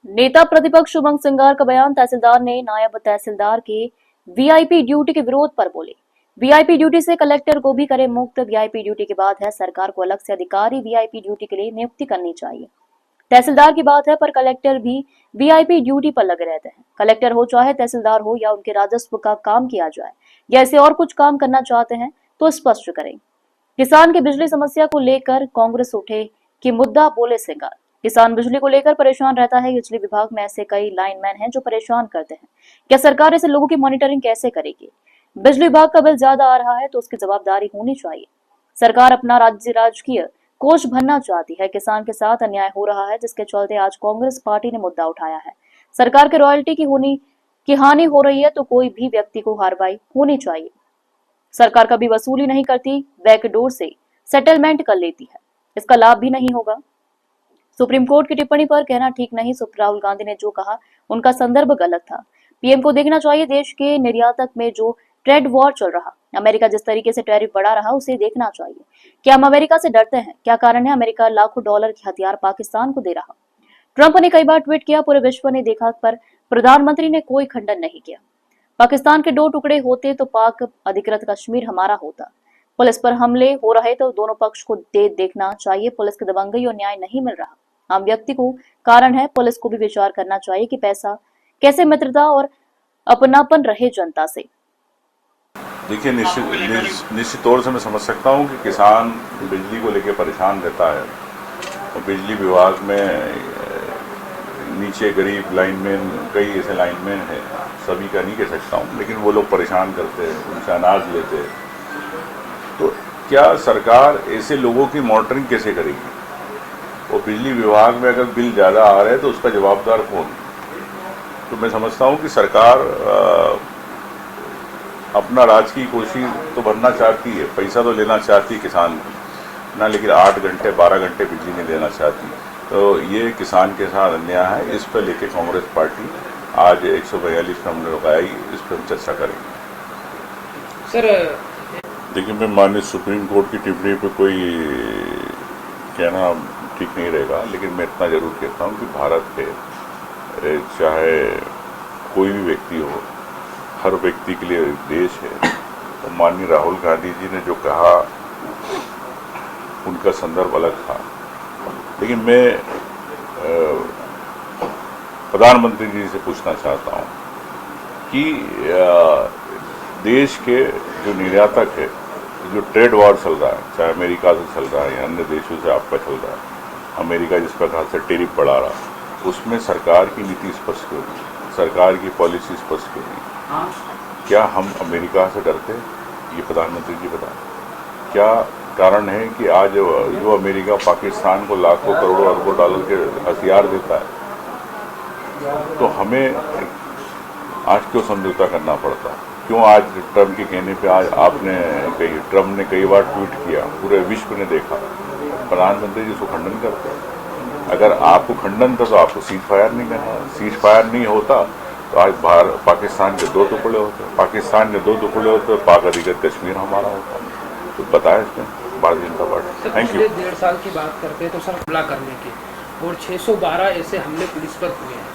नेता प्रतिपक्ष उमंग सिंगार का बयान। तहसीलदार ने नायब तहसीलदार के वीआईपी ड्यूटी के विरोध पर बोले। वीआईपी ड्यूटी से कलेक्टर को भी करे मुक्त। वीआईपी ड्यूटी की बात है, सरकार को अलग से अधिकारी वीआईपी ड्यूटी के लिए नियुक्ति करनी चाहिए। तहसीलदार की बात है, पर कलेक्टर भी वीआईपी ड्यूटी पर लगे रहते हैं। कलेक्टर हो चाहे तहसीलदार हो, या उनके राजस्व का काम किया जाए या ऐसे और कुछ काम करना चाहते हैं तो स्पष्ट करें। किसान की बिजली समस्या को लेकर कांग्रेस उठे कि मुद्दा, बोले सिंगार। किसान बिजली को लेकर परेशान रहता है। बिजली विभाग में ऐसे कई लाइनमैन हैं जो परेशान करते हैं। क्या सरकार ऐसे लोगों की मॉनिटरिंग कैसे करेगी? बिजली विभाग का बिल ज्यादा आ रहा है तो उसकी जवाबदारी होनी चाहिए। सरकार अपना राजकीय कोष भरना चाहती है। किसान के साथ अन्याय हो रहा है, जिसके चलते आज कांग्रेस पार्टी ने मुद्दा उठाया है। सरकार के रॉयल्टी की हानि हो रही है तो कोई भी व्यक्ति को कार्रवाई होनी चाहिए। सरकार कभी वसूली नहीं करती, बैकडोर से सेटलमेंट कर लेती है, इसका लाभ भी नहीं होगा। सुप्रीम कोर्ट की टिप्पणी पर कहना ठीक नहीं। राहुल गांधी ने जो कहा उनका संदर्भ गलत था। पीएम को देखना चाहिए देश के निर्यातक में जो ट्रेड वॉर चल रहा, अमेरिका जिस तरीके से टैरिफ बढ़ा रहा, उसे देखना चाहिए। क्या हम अमेरिका से डरते हैं? क्या कारण है अमेरिका लाखों डॉलर के हथियार पाकिस्तान को दे रहा? ट्रंप ने कई बार ट्वीट किया, पूरे विश्व ने देखा, पर प्रधानमंत्री ने कोई खंडन नहीं किया। पाकिस्तान के 2 टुकड़े होते तो पाक अधिकृत कश्मीर हमारा होता। पुलिस पर हमले हो रहे तो दोनों पक्ष को देखना चाहिए। पुलिस की दबंगई और न्याय नहीं मिल रहा, आम व्यक्ति को कारण है। पुलिस को भी विचार करना चाहिए कि पैसा कैसे मित्रता और अपनापन रहे जनता से। देखिए, निश्चित तौर से मैं समझ सकता हूँ कि किसान बिजली को लेकर परेशान रहता है और बिजली विभाग में नीचे गरीब लाइनमैन, कई ऐसे लाइनमैन हैं, सभी का नहीं कह सकता हूँ, लेकिन वो लोग परेशान करते हैं, उनसे अनाज लेते हैं। तो क्या सरकार ऐसे लोगों की मॉनिटरिंग कैसे करेगी? और बिजली विभाग में अगर बिल ज़्यादा आ रहे हैं तो उसका जवाबदार कौन? तो मैं समझता हूँ कि सरकार अपना राजकीय कोशिश तो भरना चाहती है, पैसा तो लेना चाहती है किसान ना, लेकिन 8 घंटे 12 घंटे बिजली नहीं देना चाहती। तो ये किसान के साथ अन्याय है। इस पर लेके कांग्रेस पार्टी आज 142 पर हमने लगाई, इस पर हम चर्चा करेंगे। सर देखिए, मैं माननीय सुप्रीम कोर्ट की टिप्पणी पर कोई कहना ठीक नहीं रहेगा, लेकिन मैं इतना जरूर कहता हूँ कि भारत है, चाहे कोई भी व्यक्ति हो, हर व्यक्ति के लिए देश है। और माननीय राहुल गांधी जी ने जो कहा उनका संदर्भ अलग था, लेकिन मैं प्रधानमंत्री जी से पूछना चाहता हूँ कि देश के जो निर्यातक है, जो ट्रेड वॉर चल रहा है, चाहे अमेरिका से चल रहा है या अन्य देशों से आपका चल रहा है, अमेरिका जिस प्रकार से टैरिफ बढ़ा रहा, उसमें सरकार की नीति स्पष्ट क्यों नहीं, सरकार की पॉलिसी स्पष्ट क्यों नहीं? क्या हम अमेरिका से डरते हैं? ये प्रधानमंत्री जी बताएं। क्या कारण है कि आज जो अमेरिका पाकिस्तान को लाखों करोड़ों अरबों डॉलर के हथियार देता है, तो हमें आज क्यों समझौता करना पड़ता है? क्यों आज ट्रम्प के कहने पे आज ट्रम्प ने कई बार ट्वीट किया, पूरे विश्व ने देखा, प्रधानमंत्री जी उसको खंडन करते हैं। अगर आपको खंडन था तो आपको सीज फायर नहीं करना, सीज फायर नहीं होता तो आज पाकिस्तान के 2 टुकड़े होते, पाकिस्तान के 2 टुकड़े होते, पाक अधिकृत कश्मीर हमारा होता। तो बताया इसमें Bharatiya Janata party. Thank you. 1.5 साल की बात करते हैं तो सर हमला करने की, और 612 ऐसे हमले पुलिस पर हुए हैं,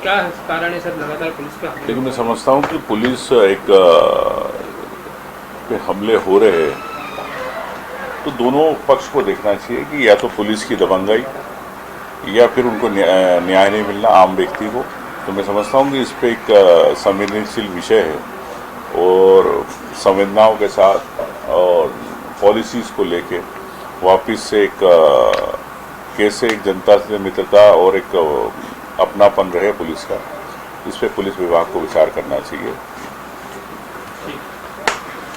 क्या कारण है सर लगातार पुलिस पे हमले? लेकिन मैं समझता हूँ कि पुलिस पे हमले हो रहे हैं तो दोनों पक्ष को देखना चाहिए कि या तो पुलिस की दबंगई या फिर उनको न्याय नहीं मिलना आम व्यक्ति को। तो मैं समझता हूँ कि इस पे एक संवेदनशील विषय है और संवेदनाओं के साथ और पॉलिसीज़ को लेके वापस से कैसे एक जनता से मित्रता और एक अपनापन रहे पुलिस का, इस पे पुलिस विभाग को विचार करना चाहिए।